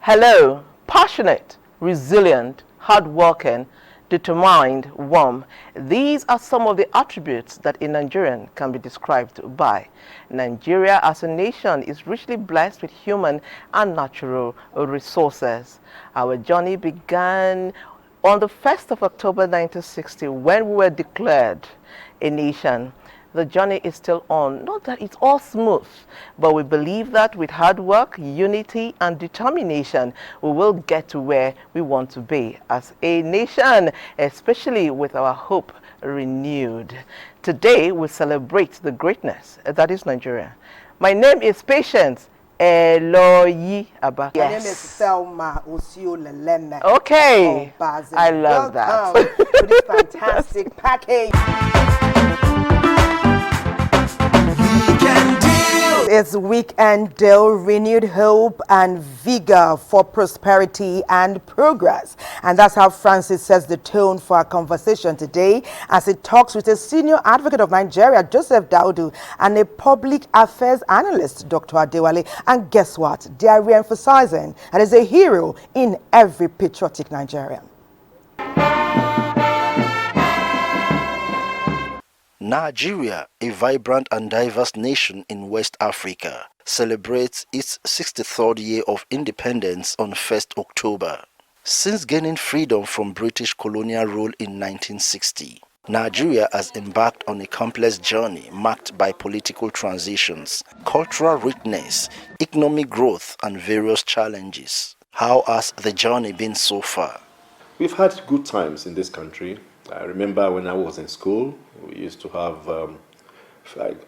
Hello, passionate, resilient, hardworking, determined, warm. These are some of the attributes that a Nigerian can be described by. Nigeria as a nation is richly blessed with human and natural resources. Our journey began on the 1st of October 1960 when we were declared a nation. The journey is still on. Not that it's all smooth, but we believe that with hard work, unity, and determination, we will get to where we want to be as a nation, especially with our hope renewed. Today, we celebrate the greatness that is Nigeria. My name is Patience Eloyi Abba. My name is Selma Osioleleme. Okay, I love that. Welcome to this fantastic package. It's Weekend Deal, renewed hope and vigor for prosperity and progress. And that's how Francis sets the tone for our conversation today as it talks with a senior advocate of Nigeria, Joseph Daudu, and a public affairs analyst, Dr. Adewale. And guess what? They are re-emphasizing that is a hero in every patriotic Nigerian. Nigeria, a vibrant and diverse nation in West Africa, celebrates its 63rd year of independence on 1st October. Since gaining freedom from British colonial rule in 1960, Nigeria has embarked on a complex journey marked by political transitions, cultural richness, economic growth, and various challenges. How has the journey been so far? We've had good times in this country. I remember when I was in school, we used to have,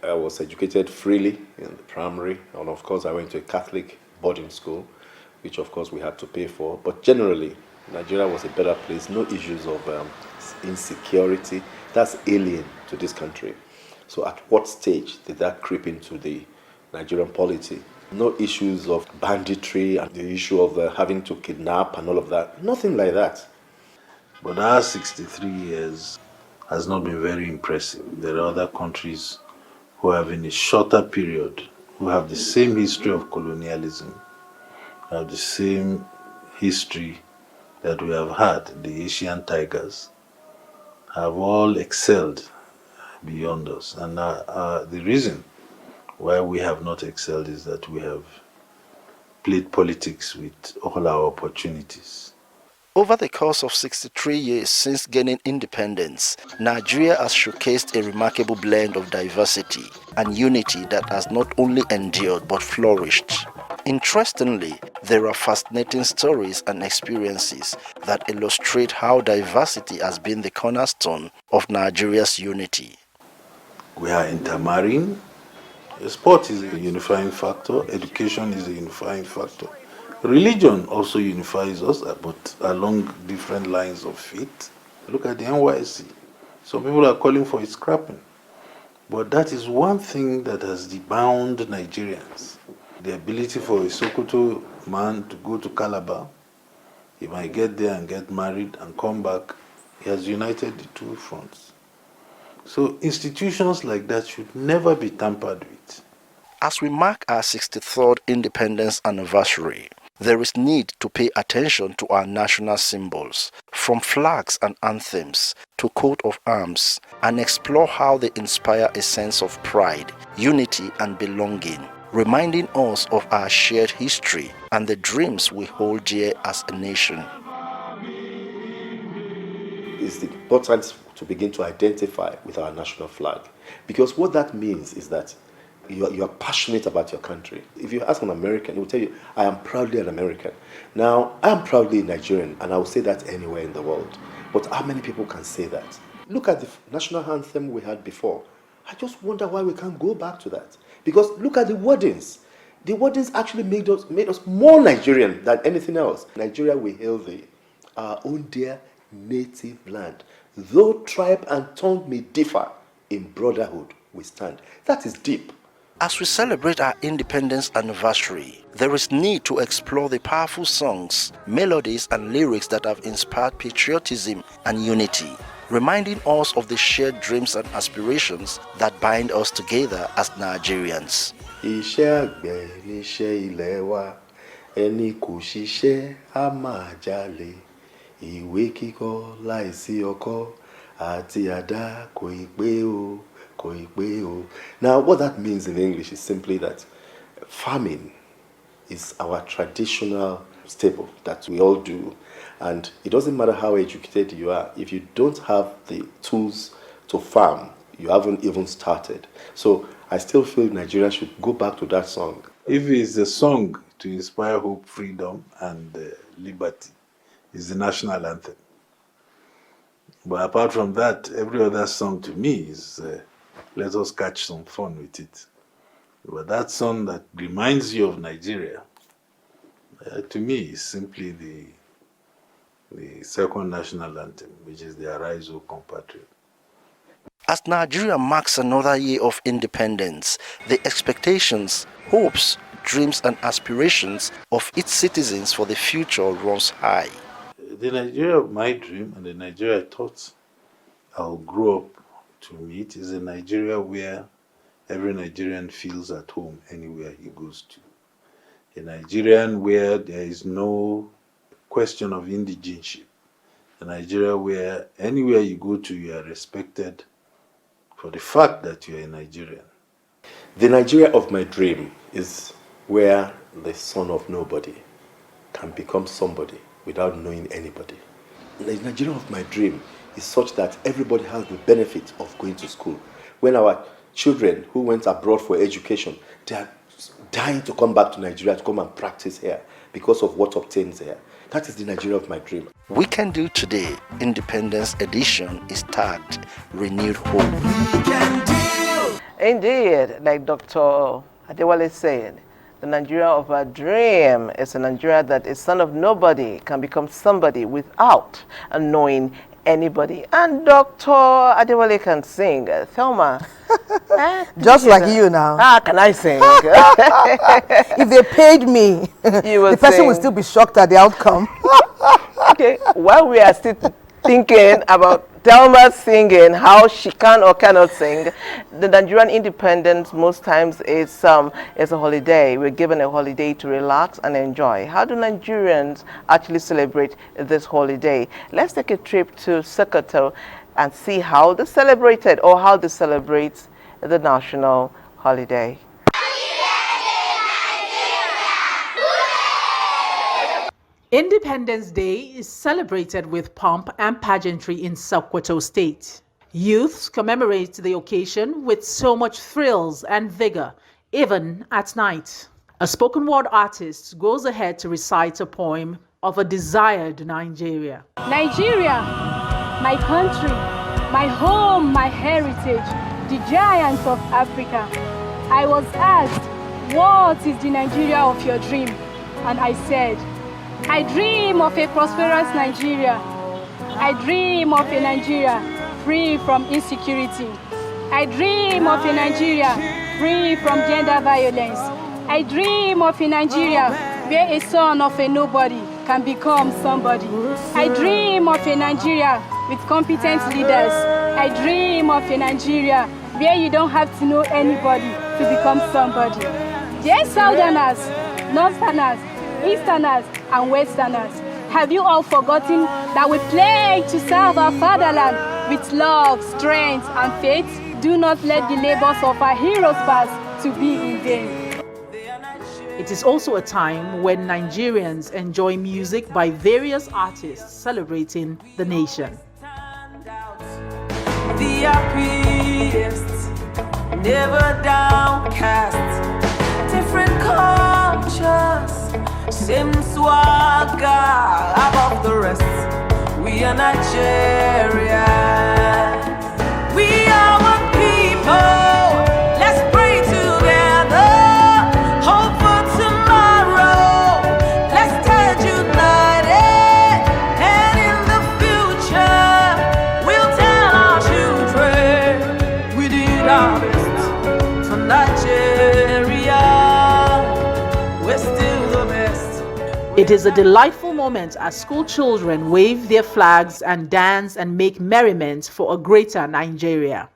I was educated freely in the primary, and of course I went to a Catholic boarding school, which of course we had to pay for. But generally, Nigeria was a better place, no issues of insecurity. That's alien to this country. So at what stage did that creep into the Nigerian polity? No issues of banditry and the issue of having to kidnap and all of that. Nothing like that. But our 63 years has not been very impressive. There are other countries who have in a shorter period, who have the same history of colonialism, have the same history that we have had. The Asian tigers have all excelled beyond us. And the reason why we have not excelled is that we have played politics with all our opportunities. Over the course of 63 years since gaining independence, Nigeria has showcased a remarkable blend of diversity and unity that has not only endured but flourished. Interestingly, there are fascinating stories and experiences that illustrate how diversity has been the cornerstone of Nigeria's unity. We are intermarrying. Sport is a unifying factor. Education is a unifying factor. Religion also unifies us, but along different lines of faith. Look at the NYSC. Some people are calling for its scrapping. But that is one thing that has debound Nigerians. The ability for a Sokoto man to go to Calabar, he might get there and get married and come back. He has united the two fronts. So institutions like that should never be tampered with. As we mark our 63rd independence anniversary, there is need to pay attention to our national symbols, from flags and anthems to coat of arms, and explore how they inspire a sense of pride, unity, and belonging, reminding us of our shared history and the dreams we hold dear as a nation. It's important to begin to identify with our national flag, because what that means is that you're passionate about your country. If you ask an American, he will tell you, I am proudly an American. Now, I am proudly Nigerian, and I will say that anywhere in the world. But how many people can say that? Look at the national anthem we had before. I just wonder why we can't go back to that. Because look at the wordings. The wordings actually made us more Nigerian than anything else. Nigeria, we hail our own dear native land. Though tribe and tongue may differ, in brotherhood we stand. That is deep. As we celebrate our independence anniversary, there is need to explore the powerful songs, melodies, and lyrics that have inspired patriotism and unity, reminding us of the shared dreams and aspirations that bind us together as Nigerians. Iṣẹ́ àgbẹ̀ níṣẹ́ ilẹ̀ wa, ẹni kò ṣiṣẹ́ á máa jalè. Ìwé kíkọ láìsí ọkọ́ àti àdá kò ì pé o. Now, what that means in English is simply that farming is our traditional staple that we all do. And it doesn't matter how educated you are, if you don't have the tools to farm, you haven't even started. So I still feel Nigeria should go back to that song. If it's a song to inspire hope, freedom, and liberty, it's the national anthem. But apart from that, every other song to me is let us catch some fun with it. But that song that reminds you of Nigeria, to me, is simply the second national anthem, which is the Arise, O Compatriot. As Nigeria marks another year of independence, the expectations, hopes, dreams, and aspirations of its citizens for the future runs high. The Nigeria of my dream and the Nigeria I thought I'll grow up to meet is a Nigeria where every Nigerian feels at home anywhere he goes to. A Nigerian where there is no question of indigenship. A Nigeria where anywhere you go to, you are respected for the fact that you are a Nigerian. The Nigeria of my dream is where the son of nobody can become somebody without knowing anybody. The Nigeria of my dream is such that everybody has the benefit of going to school. When our children who went abroad for education, they are dying to come back to Nigeria to come and practice here because of what obtains here. That is the Nigeria of my dream. We Can Do Today, Independence Edition, is tagged Renewed Hope. Indeed, like Dr. Adewale said, the Nigeria of our dream is a Nigeria that a son of nobody can become somebody without knowing anybody. And Dr. Adewale can sing. Thelma. Just like you now. Can I sing? If they paid me, the person would still be shocked at the outcome. Okay, while we are still thinking about Thelma singing, how she can or cannot sing, the Nigerian independence most times is a holiday. We're given a holiday to relax and enjoy. How do Nigerians actually celebrate this holiday? Let's take a trip to Sokoto and see how they celebrated or how they celebrate the national holiday. Independence Day is celebrated with pomp and pageantry in Sokoto State. Youths commemorate the occasion with so much thrills and vigor, even at night. A spoken word artist goes ahead to recite a poem of a desired Nigeria. Nigeria, my country, my home, my heritage, the giants of Africa. I was asked, what is the Nigeria of your dream? And I said, I dream of a prosperous Nigeria. I dream of a Nigeria free from insecurity. I dream of a Nigeria free from gender violence. I dream of a Nigeria where a son of a nobody can become somebody. I dream of a Nigeria with competent leaders. I dream of a Nigeria where you don't have to know anybody to become somebody. Dear Southerners, Northerners, Easterners, and Westerners, have you all forgotten that we pledge to serve our fatherland with love, strength, and faith? Do not let the labors of our heroes pass to be in vain. It is also a time when Nigerians enjoy music by various artists celebrating the nation. The happiest never downcast. Different cultures, same swagger, above the rest. We are Nigeria. We are one people. Let's pray together. Hope for tomorrow. Let's stand united. And in the future, we'll tell our children we did our best for Nigeria. We're still the best. It is a delightful moment as school children wave their flags and dance and make merriment for a greater Nigeria.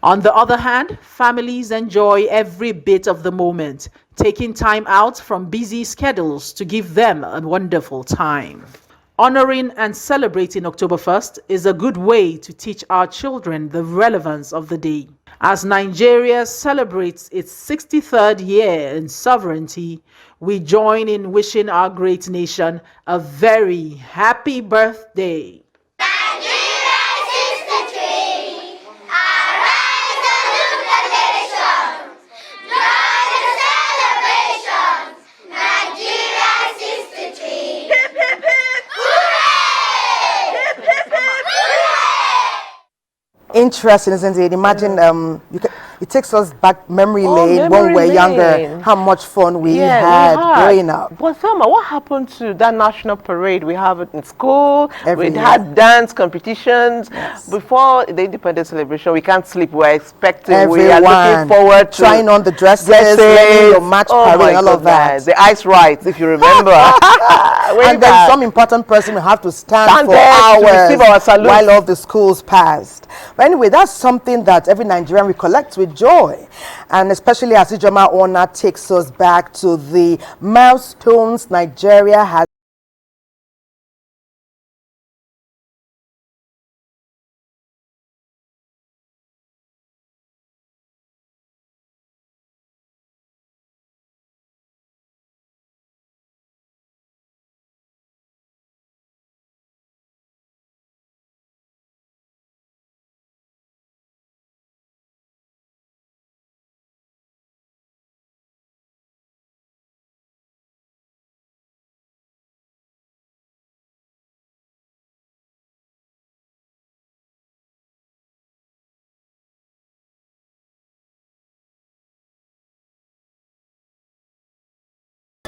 On the other hand, families enjoy every bit of the moment, taking time out from busy schedules to give them a wonderful time. Honoring and celebrating October 1st is a good way to teach our children the relevance of the day. As Nigeria celebrates its 63rd year in sovereignty, we join in wishing our great nation a very happy birthday. Interesting, isn't it? Imagine it takes us back memory lane when we were younger, how much fun we had growing up. But Thelma, what happened to that national parade? We have it in school, Every we year. had dance competitions. Before the independence celebration, we can't sleep, we're expecting, we are looking forward to trying on the dresses, learning your match parade, all of that. The ice rides, if you remember. And then some important person will have to stand for there to hours receive our salute while all the schools passed. But anyway, that's something that every Nigerian recollects with joy. And especially as Ijoma Ona takes us back to the milestones Nigeria has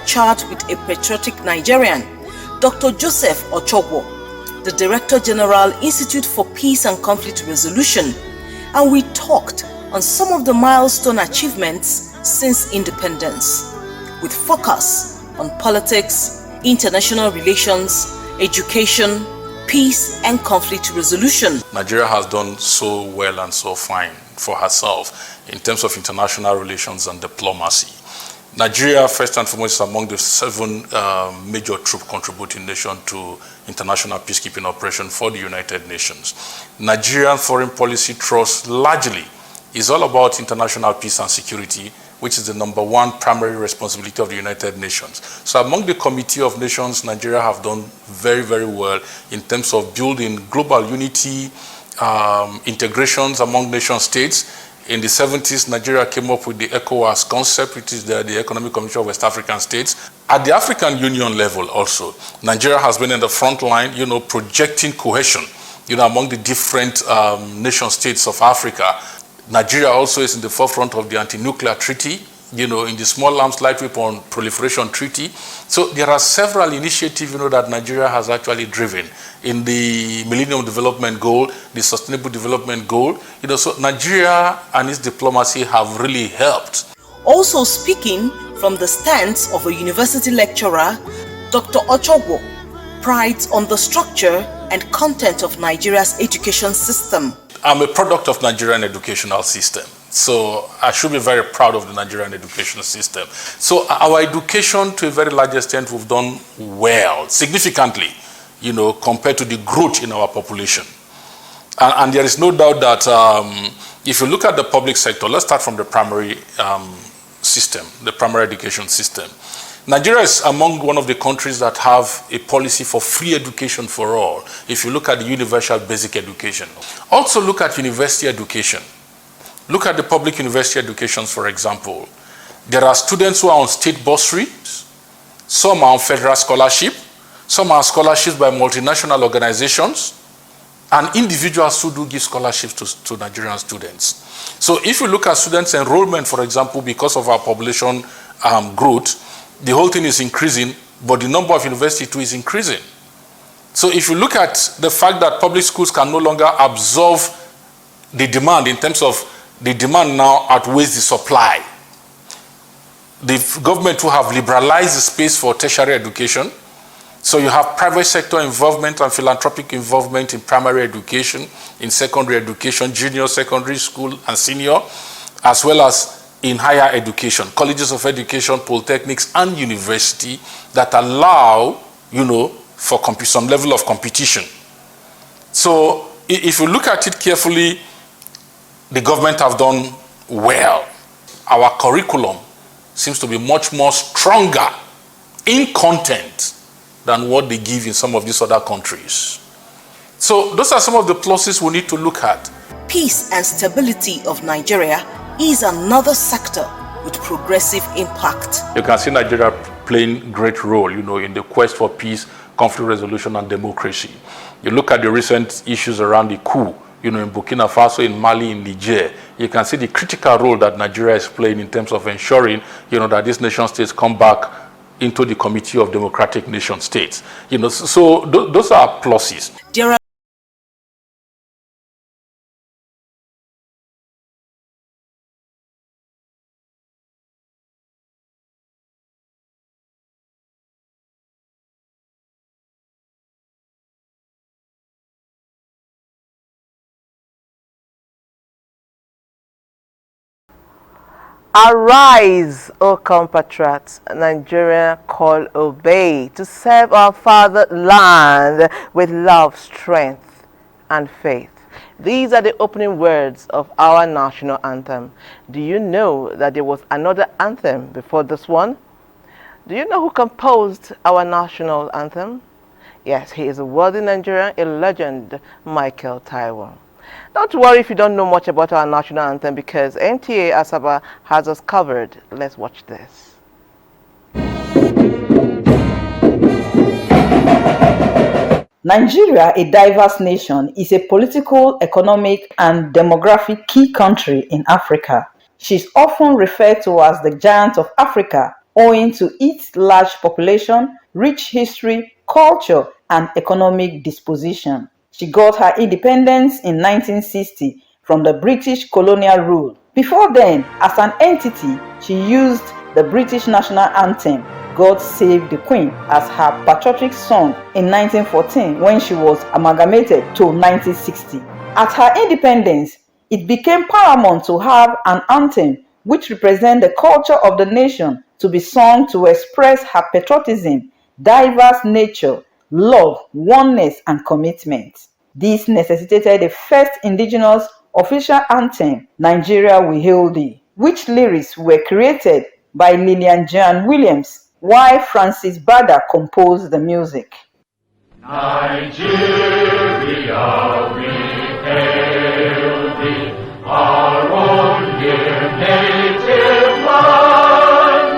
charged with a patriotic Nigerian, Dr. Joseph Ochogwo, the Director General, Institute for Peace and Conflict Resolution, and we talked on some of the milestone achievements since independence, with focus on politics, international relations, education, peace and conflict resolution. Nigeria has done so well and so fine for herself in terms of international relations and diplomacy. Nigeria, first and foremost, is among the 7 major troop contributing nations to international peacekeeping operation for the United Nations. Nigerian foreign policy thrust largely is all about international peace and security, which is the #1 primary responsibility of the United Nations. So among the Committee of Nations, Nigeria have done very, very well in terms of building global unity, integrations among nation states. In the 70s, Nigeria came up with the ECOWAS concept, which is the Economic Commission of West African States. At the African Union level also, Nigeria has been in the front line, projecting cohesion, among the different nation states of Africa. Nigeria also is in the forefront of the anti-nuclear treaty, in the Small Arms Light Weapon Proliferation Treaty. So there are several initiatives, that Nigeria has actually driven in the Millennium Development Goal, the Sustainable Development Goal. So Nigeria and its diplomacy have really helped. Also speaking from the stance of a university lecturer, Dr. Ochogwo prides on the structure and content of Nigeria's education system. I'm a product of Nigerian educational system. So I should be very proud of the Nigerian education system. So our education, to a very large extent, we've done well, significantly, compared to the growth in our population. And there is no doubt that if you look at the public sector, let's start from the primary system, the primary education system. Nigeria is among one of the countries that have a policy for free education for all. If you look at the universal basic education. Also look at university education. Look at the public university educations, for example. There are students who are on state bursaries, some are on federal scholarship, some are scholarships by multinational organizations, and individuals who do give scholarships to Nigerian students. So if you look at students' enrollment, for example, because of our population growth, the whole thing is increasing, but the number of universities too is increasing. So if you look at the fact that public schools can no longer absorb the demand in terms of the demand now outweighs the supply. The government will have liberalized the space for tertiary education. So you have private sector involvement and philanthropic involvement in primary education, in secondary education, junior secondary school and senior, as well as in higher education, colleges of education, polytechnics, and university that allow, for some level of competition. So if you look at it carefully, the government have done well. Our curriculum seems to be much more stronger in content than what they give in some of these other countries. So those are some of the pluses we need to look at. Peace and stability of Nigeria is another sector with progressive impact. You can see Nigeria playing great role, in the quest for peace, conflict resolution, and democracy. You look at the recent issues around the coup, in Burkina Faso, in Mali, in Niger. You can see the critical role that Nigeria is playing in terms of ensuring, that these nation states come back into the Committee of Democratic Nation States. So those are pluses. There are Arise, O compatriots, Nigeria call obey, to serve our fatherland with love, strength, and faith. These are the opening words of our national anthem. Do you know that there was another anthem before this one? Do you know who composed our national anthem? Yes, he is a worthy Nigerian, a legend, Michael Taiwo. Don't worry if you don't know much about our national anthem, because NTA Asaba has us covered. Let's watch this. Nigeria, a diverse nation, is a political, economic, and demographic key country in Africa. She's often referred to as the giant of Africa, owing to its large population, rich history, culture, and economic disposition. She got her independence in 1960 from the British colonial rule. Before then, as an entity, she used the British national anthem, God Save the Queen, as her patriotic song in 1914 when she was amalgamated to 1960. At her independence, it became paramount to have an anthem which represents the culture of the nation to be sung to express her patriotism, diverse nature, love, oneness, and commitment. This necessitated the first indigenous official anthem, Nigeria We Hail Thee, which lyrics were created by Lillian Jean Williams, while Francis Bada composed the music. Nigeria we hail thee, our own dear native land,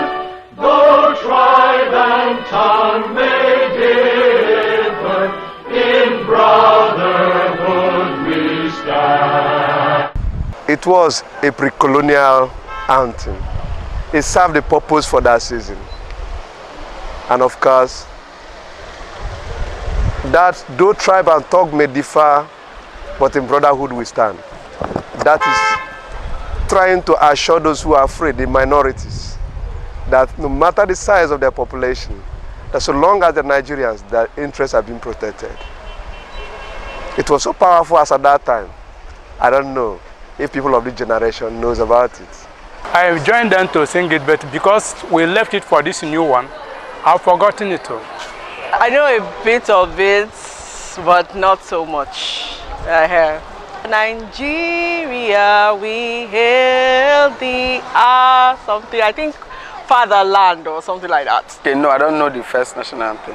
though tribe and tongue may differ, in brotherhood we stand. It was a pre-colonial anthem. it served the purpose for that season. And of course, that though tribe and tongue may differ, but in brotherhood we stand. That is trying to assure those who are afraid, the minorities, that no matter the size of their population, that so long as the Nigerians, their interests have been protected. It was so powerful as at that time. I don't know if people of this generation knows about it. I have joined them to sing it, but because we left it for this new one, I've forgotten it all. I know a bit of it, but not so much. Nigeria, we hail thee, something, I think fatherland or something like that. Okay, no, I don't know the first national anthem.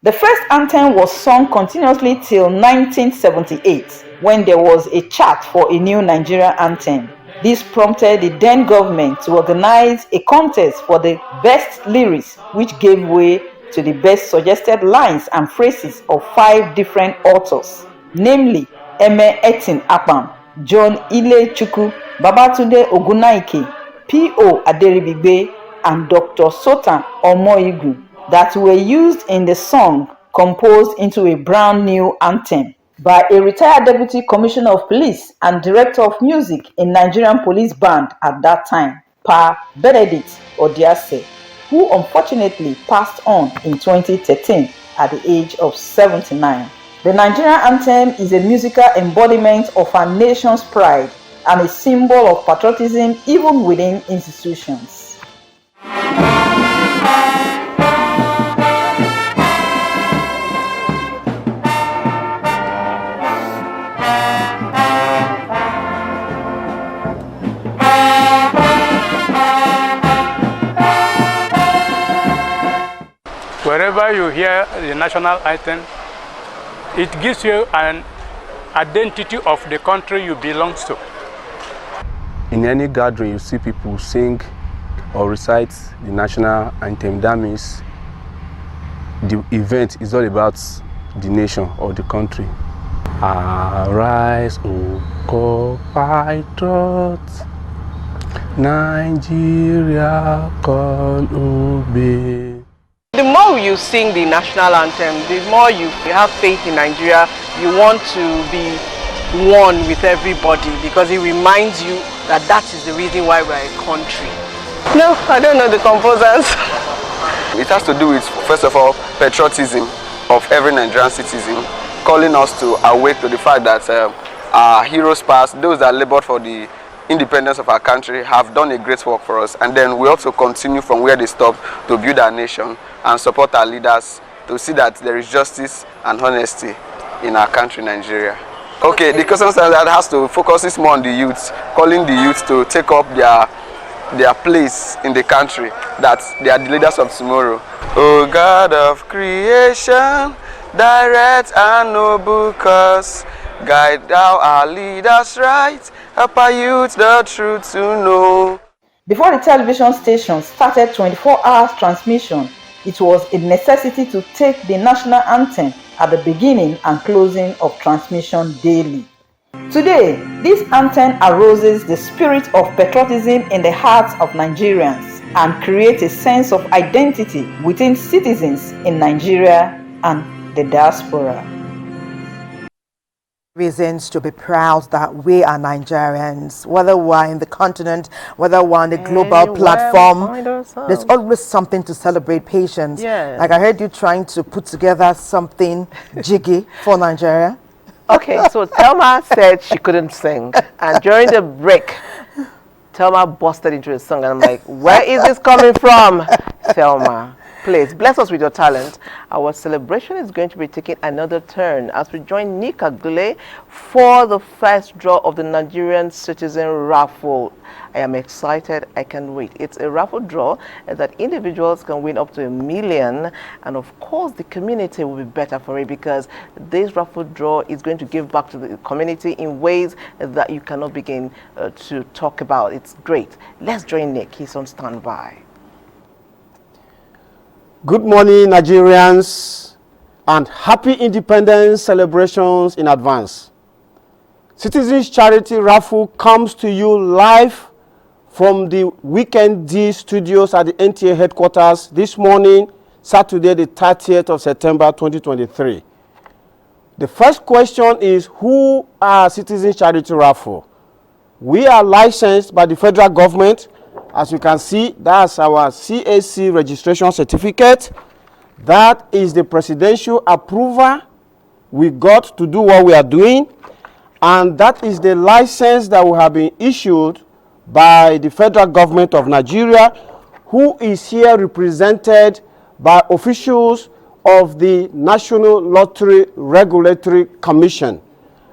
The first anthem was sung continuously till 1978, when there was a chart for a new Nigerian anthem. This prompted the then government to organize a contest for the best lyrics, which gave way to the best suggested lines and phrases of 5 different authors, namely Eme Etin Akpan, John Ile Chukwu, Babatunde Ogunaike, P.O. Aderibigbe, and Dr. Sultan Omoigwu, that were used in the song composed into a brand new anthem by a retired Deputy Commissioner of Police and Director of Music in Nigerian Police Band at that time, Pa Benedict Odiase, who unfortunately passed on in 2013 at the age of 79. The Nigerian anthem is a musical embodiment of our nation's pride and a symbol of patriotism even within institutions. Wherever you hear the national anthem, it gives you an identity of the country you belong to. In any gathering, you see people sing or recite the national anthem. That means the event is all about the nation or the country. Arise, O compatriots, Nigeria can obey. The more you sing the national anthem, the more you have faith in Nigeria. You want to be one with everybody because it reminds you that that is the reason why we're a country. No, I don't know the composers. It has to do with, first of all, patriotism of every Nigerian citizen, calling us to awake to the fact that our heroes past, those that labored for the independence of our country, have done a great work for us, and then we also continue from where they stopped to build our nation and support our leaders to see that there is justice and honesty in our country, Nigeria. Okay, the question that has to focus more on the youth, calling the youth to take up their place in the country, that they are the leaders of tomorrow. O God of creation, direct and noble cause, guide thou our leaders right, help our youth the truth to know. Before the television station started 24 hours transmission, it was a necessity to take the national anthem at the beginning and closing of transmission daily. Today, this anthem arouses the spirit of patriotism in the hearts of Nigerians and creates a sense of identity within citizens in Nigeria and the diaspora. Reasons to be proud that we are Nigerians, whether we're in the continent, whether we're on the global platform, there's always something to celebrate. Patience. Yeah. Like I heard you trying to put together something jiggy for Nigeria. Okay, so Thelma said she couldn't sing, and during the break, Thelma busted into a song, and I'm like, where is this coming from? Thelma, please bless us with your talent. Our celebration is going to be taking another turn as we join Nika Gule for the first draw of the Nigerian Citizen Raffle. I am excited. I can't wait. It's a raffle draw that individuals can win up to $1 million, and of course the community will be better for it because this raffle draw is going to give back to the community in ways that you cannot begin to talk about. It's great. Let's join Nick. He's on standby. Good morning, Nigerians, and happy independence celebrations in advance. Citizens Charity Raffle comes to you live from the Weekend D studios at the NTA headquarters this morning, Saturday, the 30th of September 2023. The first question is, who are Citizen Charity Raffle? We are licensed by the federal government. As you can see, that's our CAC registration certificate. That is the presidential approval we got to do what we are doing. And that is the license that will have been issued by the federal government of Nigeria, who is here represented by officials of the National Lottery Regulatory Commission.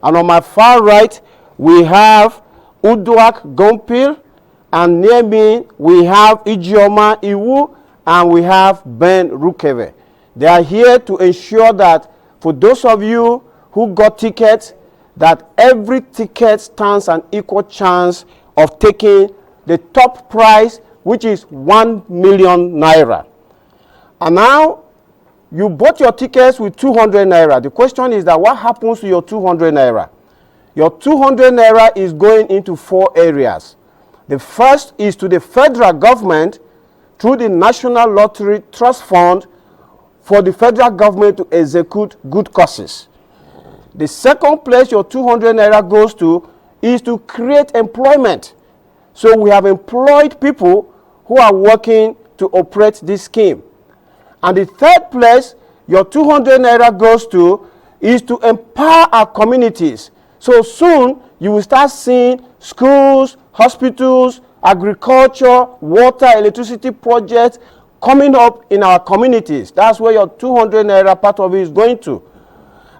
And on my far right, we have Uduak Gompil, and near me, we have Ijeoma Iwu, and we have Ben Rukeve. They are here to ensure that for those of you who got tickets, that every ticket stands an equal chance of taking the top prize, which is 1 million naira. And now, you bought your tickets with 200 naira. The question is that what happens to your 200 naira? Your 200 naira is going into 4 areas. The first is to the federal government through the National Lottery Trust Fund for the federal government to execute good causes. The second place your 200 naira goes to is to create employment. So we have employed people who are working to operate this scheme. And the third place your 200 naira goes to is to empower our communities. So soon you will start seeing schools, hospitals, agriculture, water, electricity projects coming up in our communities. That's where your 200 naira part of it is going to.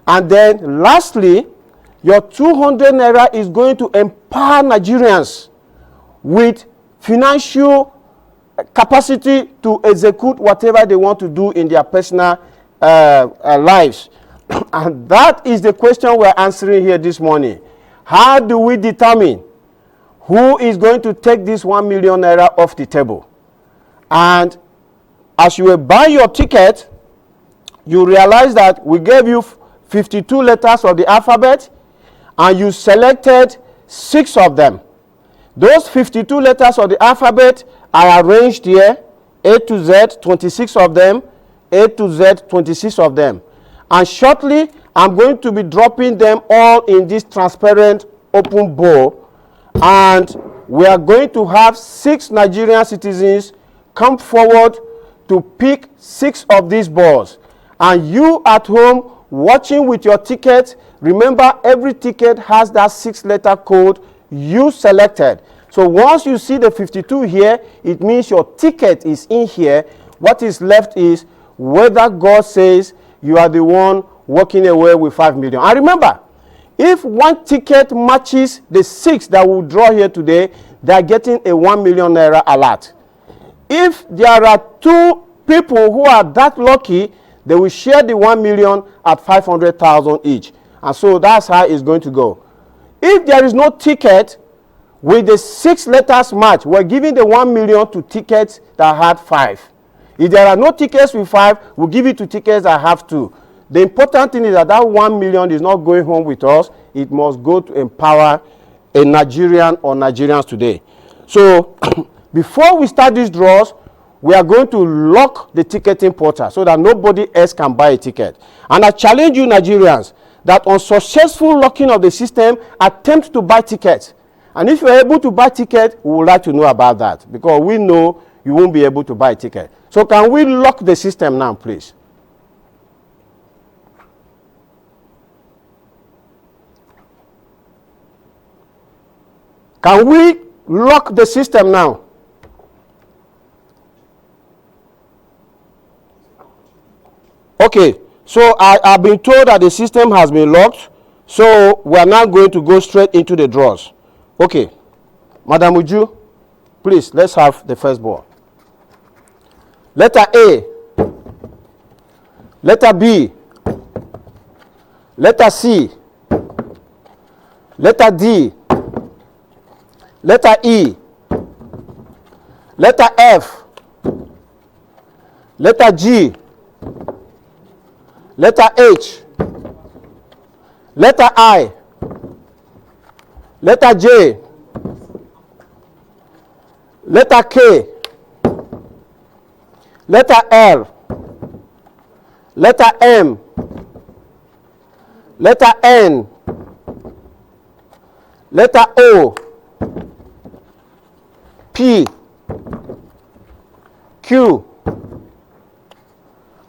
And then lastly, your 200 naira is going to empower Nigerians with financial capacity to execute whatever they want to do in their personal lives. And that is the question we're answering here this morning. How do we determine who is going to take this 1 million naira off the table? And as you were buying your ticket, you realize that we gave you 52 letters of the alphabet, and you selected 6 of them. Those 52 letters of the alphabet are arranged here, A to Z, 26 of them, A to Z, 26 of them. And shortly, I'm going to be dropping them all in this transparent open bowl, and we are going to have 6 Nigerian citizens come forward to pick 6 of these balls. And you at home watching with your ticket, remember every ticket has that 6-letter code you selected. So once you see the 52 here, it means your ticket is in here. What is left is whether God says you are the one walking away with 5 million. And remember, if one ticket matches the 6 that we'll draw here today, they are getting a 1 million naira alert. If there are 2 people who are that lucky, they will share the 1 million at 500,000 each. And so that's how it's going to go. If there is no ticket with the 6 letters match, we're giving the 1 million to tickets that had 5. If there are no tickets with 5, we'll give it to tickets that have 2. The important thing is that that 1 million is not going home with us. It must go to empower a Nigerian or Nigerians today. So before we start these draws, we are going to lock the ticketing portal so that nobody else can buy a ticket. And I challenge you Nigerians that on successful locking of the system, attempt to buy tickets. And if you're able to buy tickets, we would like to know about that, because we know you won't be able to buy a ticket. So can we lock the system now, please? Can we lock the system now? Okay, so I've been told that the system has been locked, so we are now going to go straight into the draws. Okay, Madam Uju, please, let's have the first ball. Letter A, letter B, letter C, letter D, letter E, letter F, letter G, letter H, letter I, letter J, letter K, letter L, letter M, letter N, letter O, P, Q,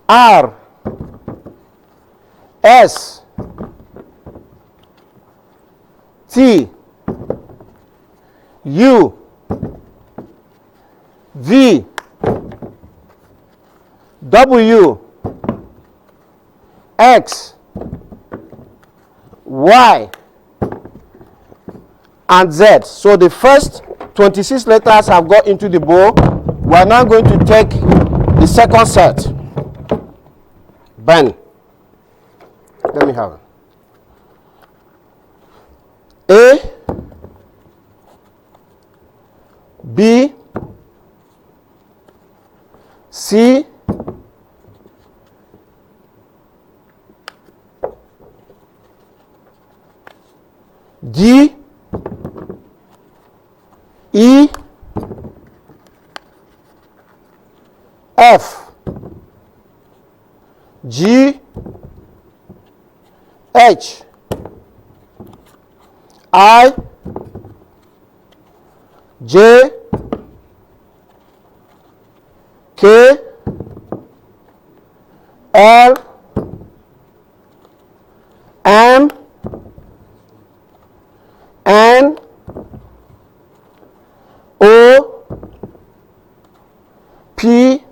R, S, T, U, V, W, X, Y, and Z. So the first 26 letters have got into the bowl. We are now going to take the second set. Ben, let me have it. A, B, C, D, E, F, G, H, I, J, K, L, M, N, O, P,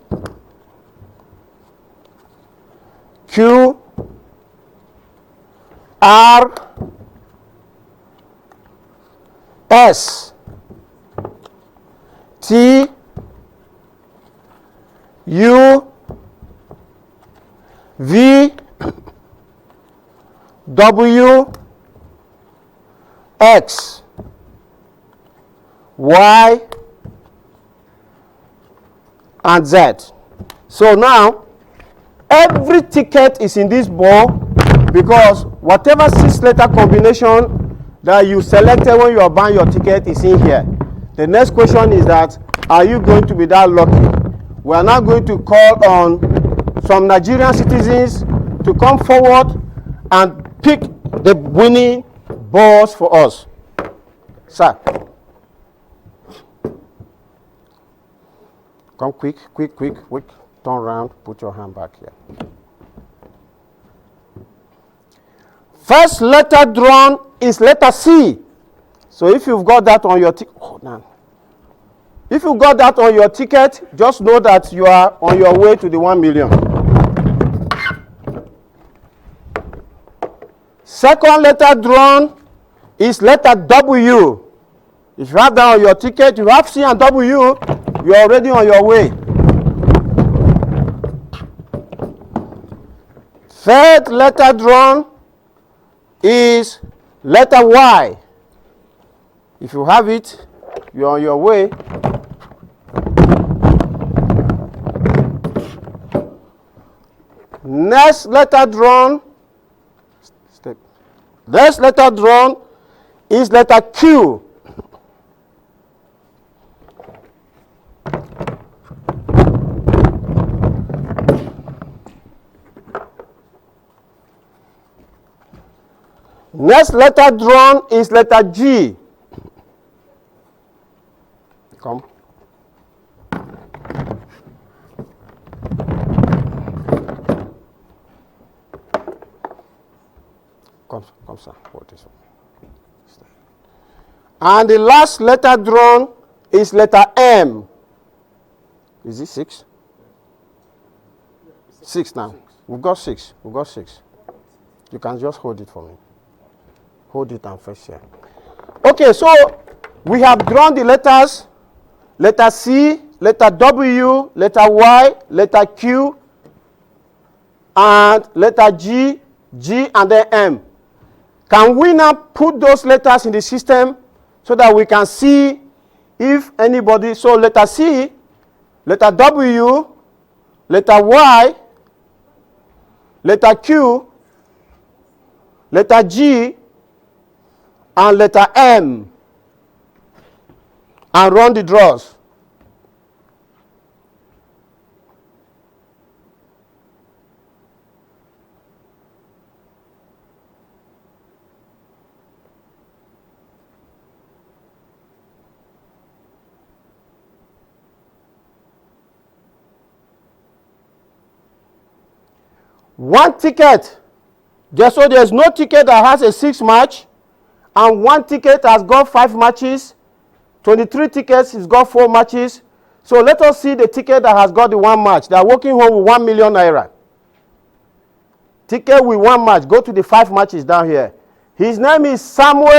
Q, R, S, T, U, V, W, X, Y, and Z. So now every ticket is in this ball because whatever 6-letter combination that you selected when you are buying your ticket is in here. The next question is that, are you going to be that lucky? We are now going to call on some Nigerian citizens to come forward and pick the winning balls for us. Sir, come quick. Turn around, put your hand back here. First letter drawn is letter C. So if you've got that on your ticket, if you got that on your ticket, just know that you are on your way to the 1 million. Second letter drawn is letter W. If you have that on your ticket, you have C and W, you're already on your way. Third letter drawn is letter Y. If you have it, you're on your way. Next letter drawn is letter Q. Next letter drawn is letter G. Come. Come, sir. Hold this one. And the last letter drawn is letter M. Is it 6? 6 now. We've got 6. You can just hold it for me. Hold it and first share. Okay, so we have drawn the letters. Letter C, letter W, letter Y, letter Q, and letter G, and then M. Can we now put those letters in the system so that we can see if anybody, so letter C, letter W, letter Y, letter Q, letter G, and letter M, and run the draws. 1 ticket. So there's no ticket that has a 6 match, and 1 ticket has got 5 matches. 23 tickets has got 4 matches. So let us see the ticket that has got the 1 match. They are walking home with 1 million naira. Ticket with 1 match. Go to the 5 matches down here. His name is Samuel.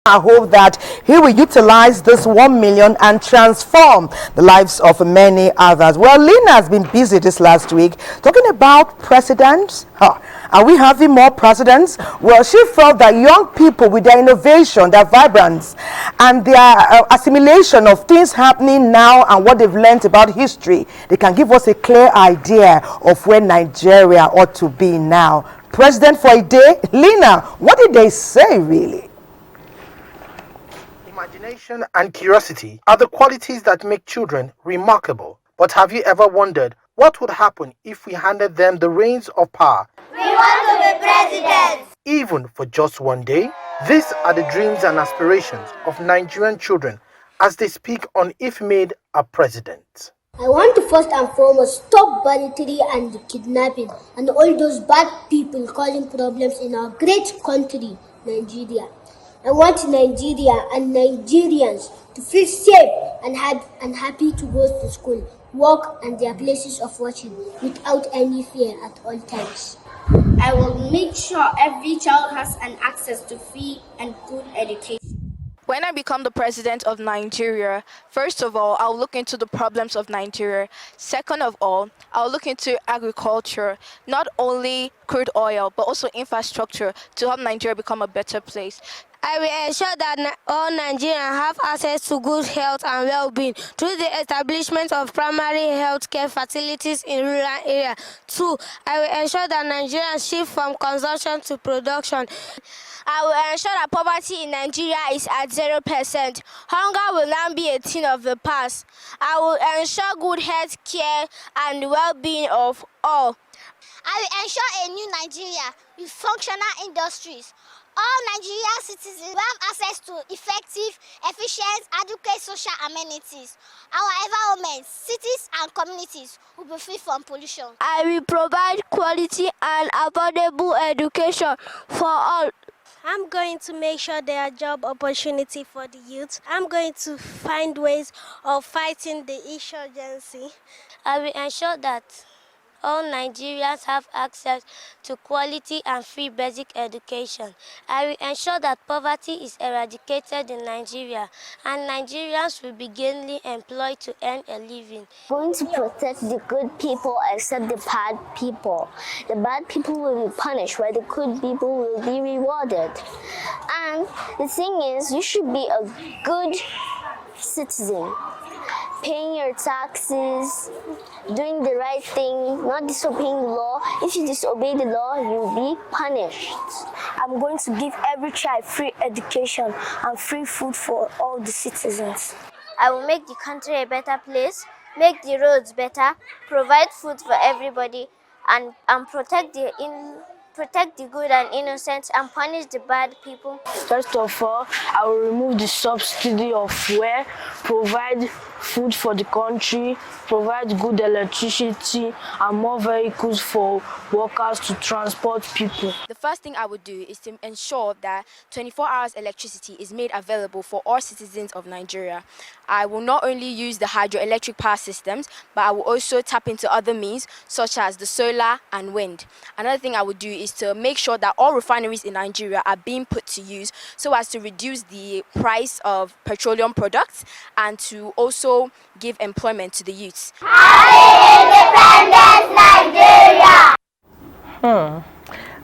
I hope that he will utilize this 1 million and transform the lives of many others. Well, Lina has been busy this last week talking about presidents. Are we having more presidents? Well, she felt that young people with their innovation, their vibrance, and their assimilation of things happening now and what they've learned about history, they can give us a clear idea of where Nigeria ought to be now. President for a day, Lina, what did they say really? Imagination and curiosity are the qualities that make children remarkable. But have you ever wondered what would happen if we handed them the reins of power? We want to be presidents! Even for just one day? These are the dreams and aspirations of Nigerian children as they speak on if made a president. I want to first and foremost stop banditry and kidnapping and all those bad people causing problems in our great country, Nigeria. I want Nigeria and Nigerians to feel safe and happy to go to school, work, and their places of worship without any fear at all times. I will make sure every child has an access to free and good education. When I become the president of Nigeria, first of all, I'll look into the problems of Nigeria. Second of all, I'll look into agriculture, not only crude oil, but also infrastructure to help Nigeria become a better place. I will ensure that all Nigerians have access to good health and well-being through the establishment of primary health care facilities in rural areas. 2. I will ensure that Nigerians shift from consumption to production. I will ensure that poverty in Nigeria is at 0%. Hunger will now be a thing of the past. I will ensure good health care and well-being of all. I will ensure a new Nigeria with functional industries. All Nigerian citizens will have access to effective, efficient, adequate social amenities. Our environment, cities and communities will be free from pollution. I will provide quality and affordable education for all. I'm going to make sure there are job opportunity for the youth. I'm going to find ways of fighting the insurgency. I will ensure that all Nigerians have access to quality and free basic education. I will ensure that poverty is eradicated in Nigeria and Nigerians will be gainfully employed to earn a living. Going to protect the good people except the bad people. The bad people will be punished while the good people will be rewarded. And the thing is, you should be a good citizen. Paying your taxes, doing the right thing, not disobeying the law. If you disobey the law, you'll be punished. I'm going to give every child free education and free food for all the citizens. I will make the country a better place, make the roads better, provide food for everybody, and protect the good and innocent and punish the bad people. First of all, I will remove the subsidy of fuel, provide food for the country, provide good electricity and more vehicles for workers to transport people. The first thing I would do is to ensure that 24 hours electricity is made available for all citizens of Nigeria. I will not only use the hydroelectric power systems, but I will also tap into other means such as the solar and wind. Another thing I would do is to make sure that all refineries in Nigeria are being put to use so as to reduce the price of petroleum products and to also give employment to the youths. Happy Independence, Nigeria!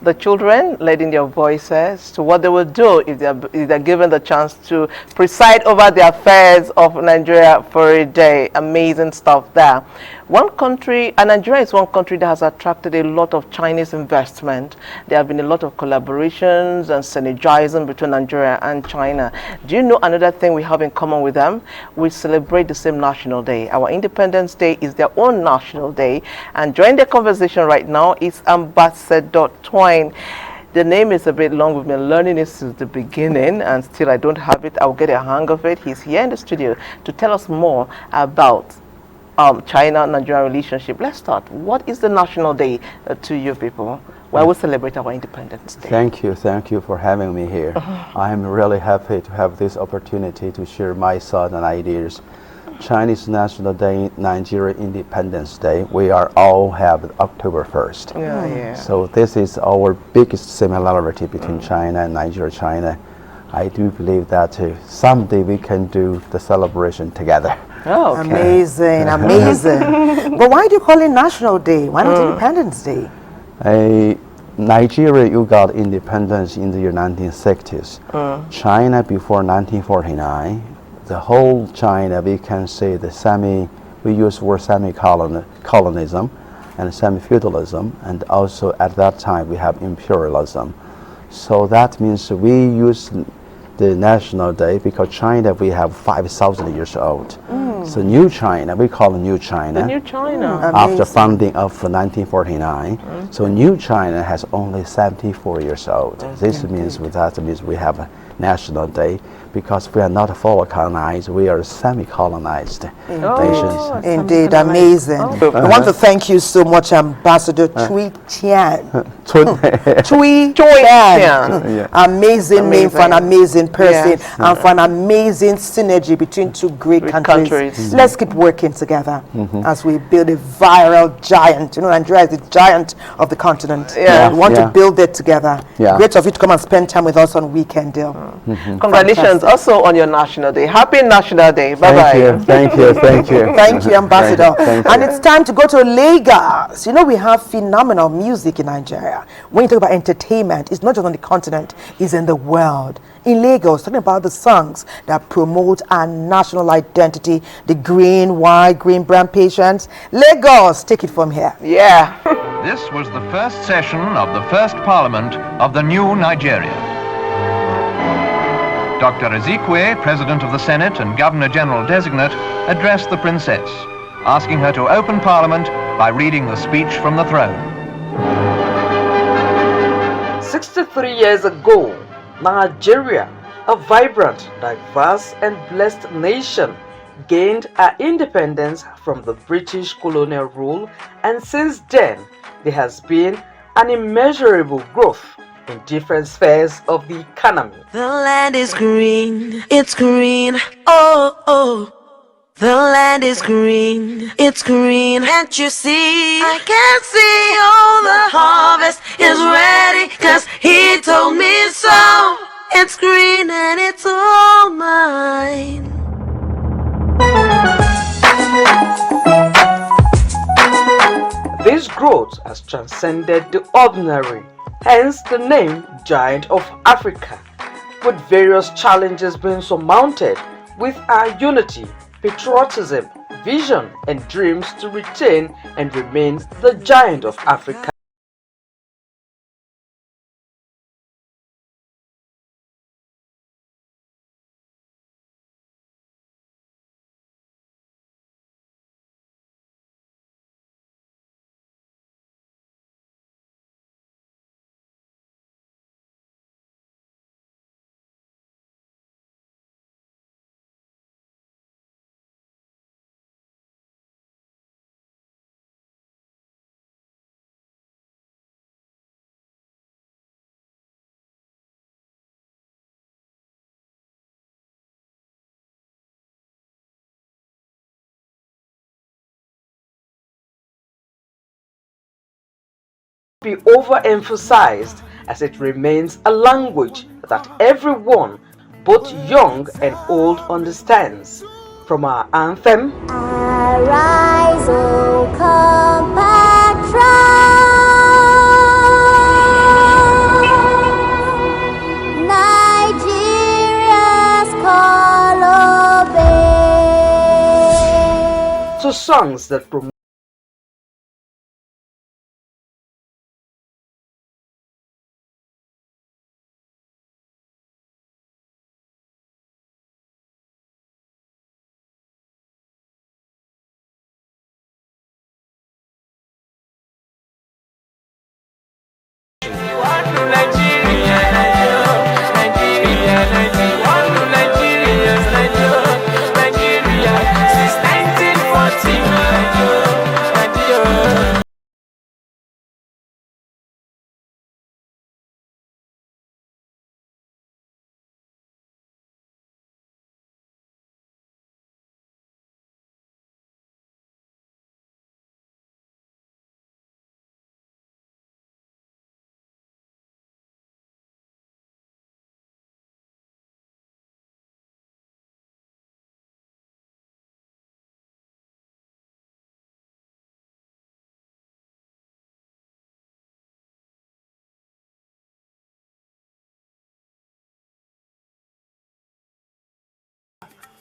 The children leading their voices to what they will do if they're given the chance to preside over the affairs of Nigeria for a day. Amazing stuff there. One country, and Nigeria is one country that has attracted a lot of Chinese investment. There have been a lot of collaborations and synergizing between Nigeria and China. Do you know another thing we have in common with them? We celebrate the same national day. Our Independence Day is their own national day. And joining the conversation right now is Ambassador Twine. The name is a bit long. We've been learning it since the beginning and still I don't have it. I'll get a hang of it. He's here in the studio to tell us more about China-Nigeria relationship. Let's start. What is the National Day to you people? Why we celebrate our Independence Day? Thank you for having me here. I'm really happy to have this opportunity to share my thoughts and ideas. Chinese National Day, Nigeria Independence Day, we are all have October 1st. So this is our biggest similarity between China and Nigeria. I do believe that someday we can do the celebration together. Oh, okay. Amazing. But why do you call it National Day? Why not Independence Day? Nigeria, you got independence in the year 1960s. China before 1949, the whole China, we can say we use the word semi-colonialism and semi-feudalism, and also at that time we have imperialism. So that means we use the National Day because China we have 5,000 years old. So New China, we call it New China. The New China. After founding of 1949. So New China has only 74 years old. This means we have a National Day because we are not fully colonized, we are semi-colonized nations. Indeed, amazing. I want to thank you so much, Ambassador Chui Tian. Chui Tian. Amazing name for an amazing person and for an amazing synergy between two great countries. Let's keep working together as we build a viral giant. You know, Nigeria is the giant of the continent. We want to build it together. Great of you to come and spend time with us on Weekend Deal. Congratulations also on your National Day. Happy National Day. Bye-bye. Thank you. Thank you, Ambassador. And it's time to go to Lagos. You know, we have phenomenal music in Nigeria. When you talk about entertainment, it's not just on the continent, it's in the world. In Lagos, talking about the songs that promote our national identity, the green, white, green, brown patients. Lagos, take it from here. This was the first session of the first Parliament of the new Nigeria. Dr. Ezekwe, President of the Senate and Governor-General Designate, addressed the Princess, asking her to open Parliament by reading the speech from the throne. 63 years ago, Nigeria, a vibrant, diverse and blessed nation, gained her independence from the British colonial rule, and since then there has been an immeasurable growth in different spheres of the economy. The land is green, it's green, oh, oh. The land is green, it's green, can't you see? I can see all the harvest is ready, 'cause he told me so. It's green and it's all mine. This growth has transcended the ordinary, hence the name Giant of Africa, with various challenges being surmounted with our unity, patriotism, vision and dreams to retain and remain the Giant of Africa. Be overemphasized as it remains a language that everyone, both young and old, understands. From our anthem, Arise, O compatriot, Nigeria's call obey, to songs that promote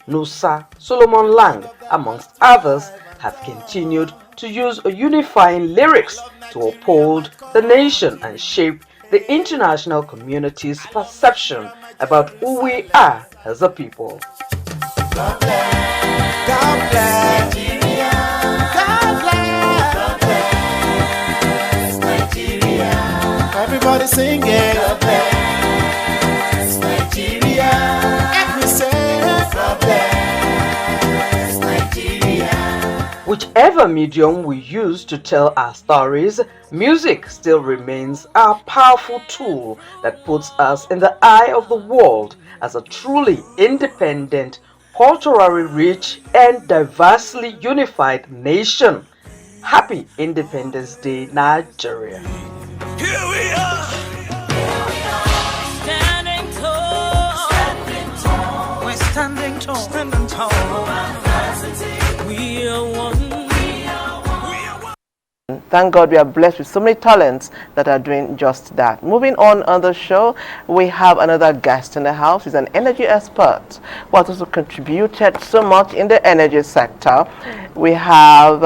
Nusa, Solomon Lang, amongst others, have continued to use a unifying lyrics to uphold the nation and shape the international community's perception about who we are as a people. God bless, God bless Nigeria. God bless, God bless Nigeria. Everybody sing it. God bless Nigeria. Every say, God bless Nigeria. Whichever medium we use to tell our stories, music still remains our powerful tool that puts us in the eye of the world as a truly independent, culturally rich and diversely unified nation. Happy Independence Day, Nigeria. Here we are. Standing tall. Standing tall. We're standing tall. Standing tall. We are one. Thank God we are blessed with so many talents that are doing just that. Moving on the show, we have another guest in the house. He's an energy expert who has also contributed so much in the energy sector. We have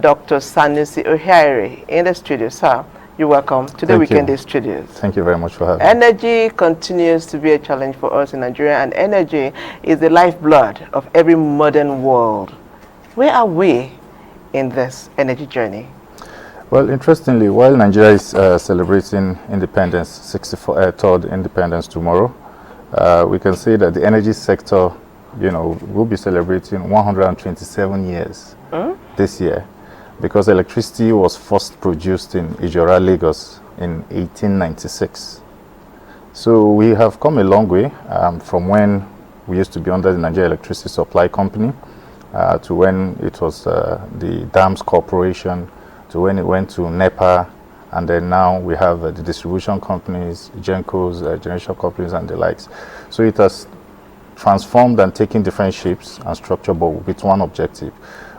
Dr. Sanusi Ohiairi in the studio. Sir, you're welcome to the Weekend Day Studios. Thank you very much for having me. Energy continues to be a challenge for us in Nigeria, and energy is the lifeblood of every modern world. Where are we in this energy journey? Well, interestingly, while Nigeria is celebrating independence, 63rd independence tomorrow, we can say that the energy sector, will be celebrating 127 years this year, because electricity was first produced in Ijora, Lagos in 1896. So we have come a long way from when we used to be under the Nigerian Electricity Supply Company to when it was the Dams Corporation, to when it went to NEPA, and then now we have the distribution companies, GENCOs, generation companies, and the likes. So it has transformed and taken different shapes and structure, but with one objective,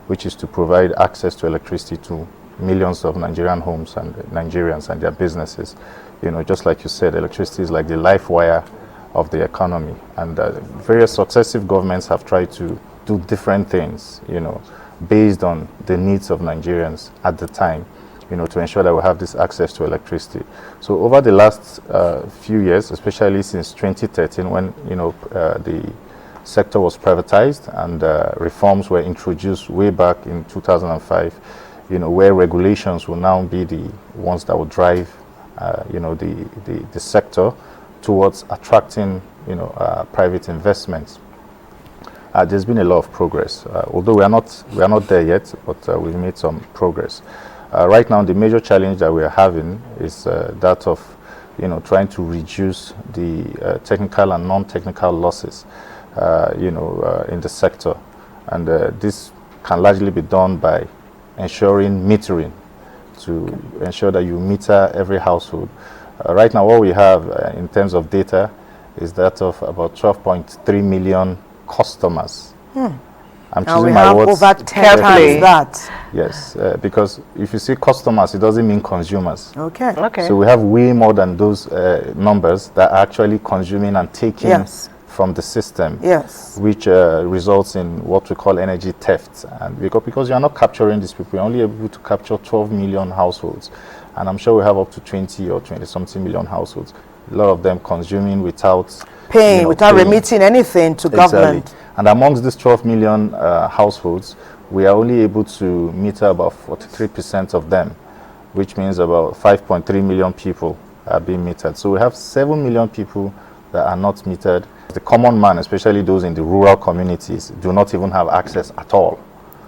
which is to provide access to electricity to millions of Nigerian homes and Nigerians and their businesses. You know, just like you said, electricity is like the life wire of the economy, and various successive governments have tried to do different things, you know, based on the needs of Nigerians at the time, you know, to ensure that we have this access to electricity. So over the last few years, especially since 2013, when, you know, the sector was privatized and reforms were introduced way back in 2005, you know, where regulations will now be the ones that will drive, you know, the sector towards attracting, you know, private investments. There's been a lot of progress, although we are not there yet, but we've made some progress. Right now, the major challenge that we are having is that of, you know, trying to reduce the technical and non-technical losses, you know, in the sector, and this can largely be done by ensuring metering, to ensure that you meter every household. Right now, what we have in terms of data is that of about 12.3 million customers. I'm choosing my words over 10 times that. Yes, because if you say customers, it doesn't mean consumers. Okay. So we have way more than those numbers that are actually consuming and taking from the system, which results in what we call energy theft. And because you are not capturing these people, you're only able to capture 12 million households. And I'm sure we have up to 20 or 20-something million households. A lot of them consuming without paying, without remitting anything to government. And amongst these 12 million households, we are only able to meter about 43% of them, which means about 5.3 million people are being metered. So we have 7 million people that are not metered. The common man, especially those in the rural communities, do not even have access at all.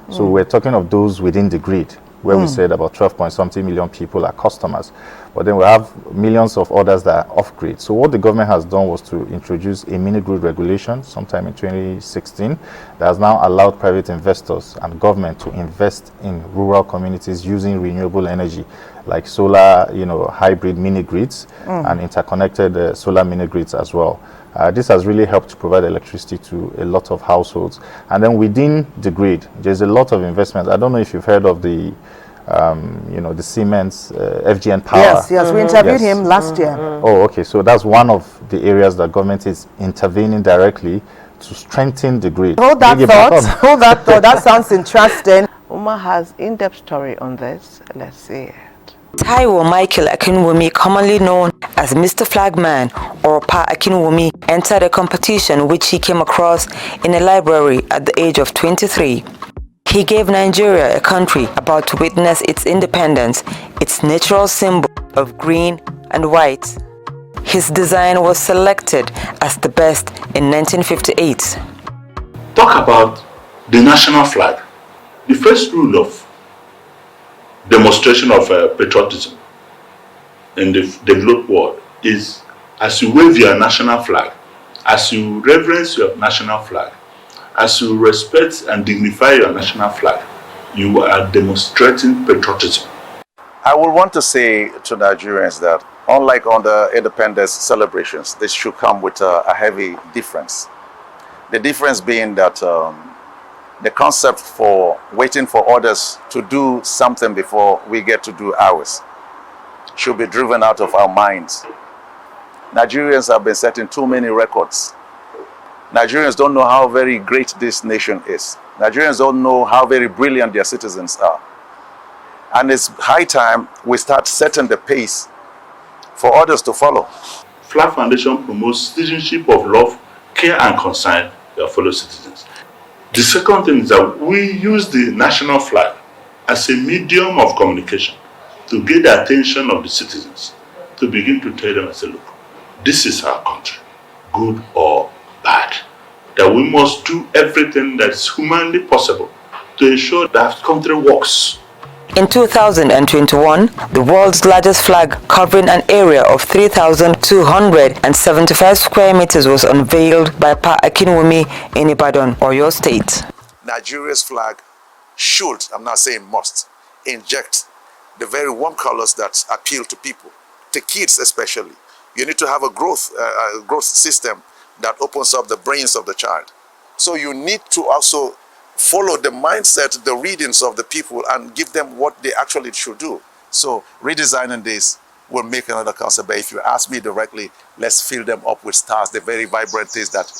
So we're talking of those within the grid, where we said about 12-point-something million people are customers. But then we have millions of others that are off-grid. So what the government has done was to introduce a mini-grid regulation sometime in 2016 that has now allowed private investors and government to invest in rural communities using renewable energy, like solar, you know, hybrid mini-grids and interconnected solar mini-grids as well. This has really helped to provide electricity to a lot of households. And then within the grid, there's a lot of investments. I don't know if you've heard of the, you know, the Siemens FGN Power. Yes, we interviewed him last year. Oh, okay. So that's one of the areas that government is intervening directly to strengthen the grid. Hold that thought. That sounds interesting. Uma has in-depth story on this. Let's see it. Taiwo Michael Akinwumi, commonly known as Mr. Flagman or Pa Akinwumi, entered a competition which he came across in a library at the age of 23. He gave Nigeria, a country about to witness its independence, its natural symbol of green and white. His design was selected as the best in 1958. Talk about the national flag. The first rule of demonstration of patriotism in the developed world is, as you wave your national flag, as you reverence your national flag, as you respect and dignify your national flag, you are demonstrating patriotism. I would want to say to Nigerians that, unlike on the independence celebrations, this should come with a heavy difference. The difference being that the concept for waiting for others to do something before we get to do ours should be driven out of our minds. Nigerians have been setting too many records. Nigerians don't know how very great this nation is. Nigerians don't know how very brilliant their citizens are. And it's high time we start setting the pace for others to follow. Flag Foundation promotes citizenship of love, care and concern for your fellow citizens. The second thing is that we use the national flag as a medium of communication to get the attention of the citizens, to begin to tell them and say, look, this is our country, good or bad, that we must do everything that is humanly possible to ensure that our country works In 2021, the world's largest flag covering an area of 3,275 square meters was unveiled by Pa Akinwumi in Ibadan, Oyo State. Nigeria's flag should, I'm not saying must, inject the very warm colors that appeal to people, to kids especially. You need to have a growth system that opens up the brains of the child. So you need to also follow the mindset, the readings of the people and give them what they actually should do. So redesigning this will make another concept. But if you ask me directly, let's fill them up with stars, the very vibrant things that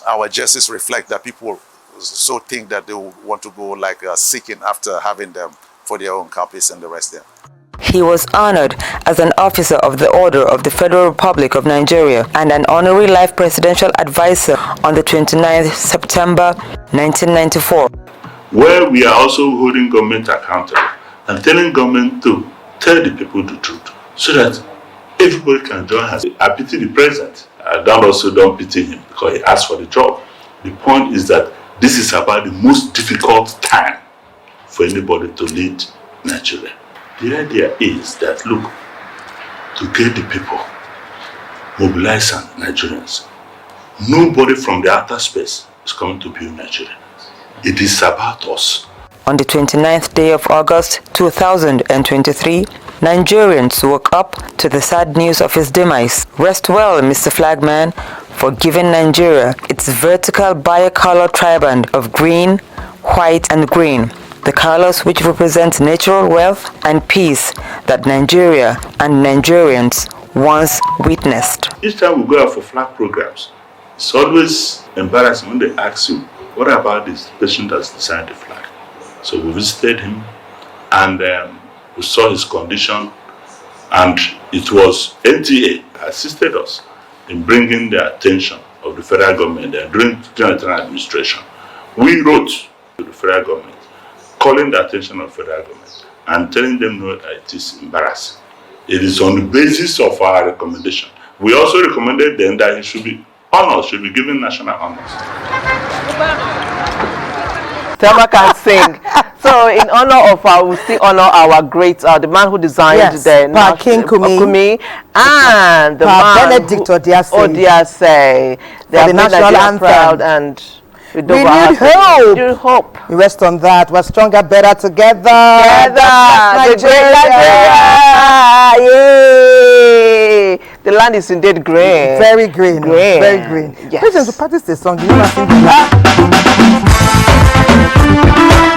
our jerseys reflect, that people so think that they want to go like seeking after having them for their own copies and the rest there. He was honored as an officer of the Order of the Federal Republic of Nigeria and an honorary life presidential advisor on the 29th September 1994. Where we are also holding government accountable and telling government to tell the people the truth so that everybody can join us. I pity the president. I don't pity him because he asked for the job. The point is that this is about the most difficult time for anybody to lead Nigeria. The idea is that, look, to get the people, mobilize Nigerians. Nobody from the outer space is coming to build Nigeria. It is about us. On the 29th day of August 2023, Nigerians woke up to the sad news of his demise. Rest well, Mr. Flagman, for giving Nigeria its vertical bicolor triband of green, white, and green. The colors which represent natural wealth and peace that Nigeria and Nigerians once witnessed. Each time we go out for flag programs, it's always embarrassing when they ask you, what about this person that's designed the flag? So we visited him and we saw his condition, and it was NTA that assisted us in bringing the attention of the federal government during the general administration. We wrote to the federal government calling the attention of the federal government and telling them no, that it is embarrassing. It is on the basis of our recommendation. We also recommended them that he should be honored, should be given national honors. Thelma can sing. So in honor of we still honor our great, the man who designed the Kumi and the man Benedict Odiase. They are the national anthem. Proud and we need hope. We rest on that. We're stronger, better together. Yay! The land is indeed green. Very green. Very green. Yes. Patience, to practice the song. Do you want to sing?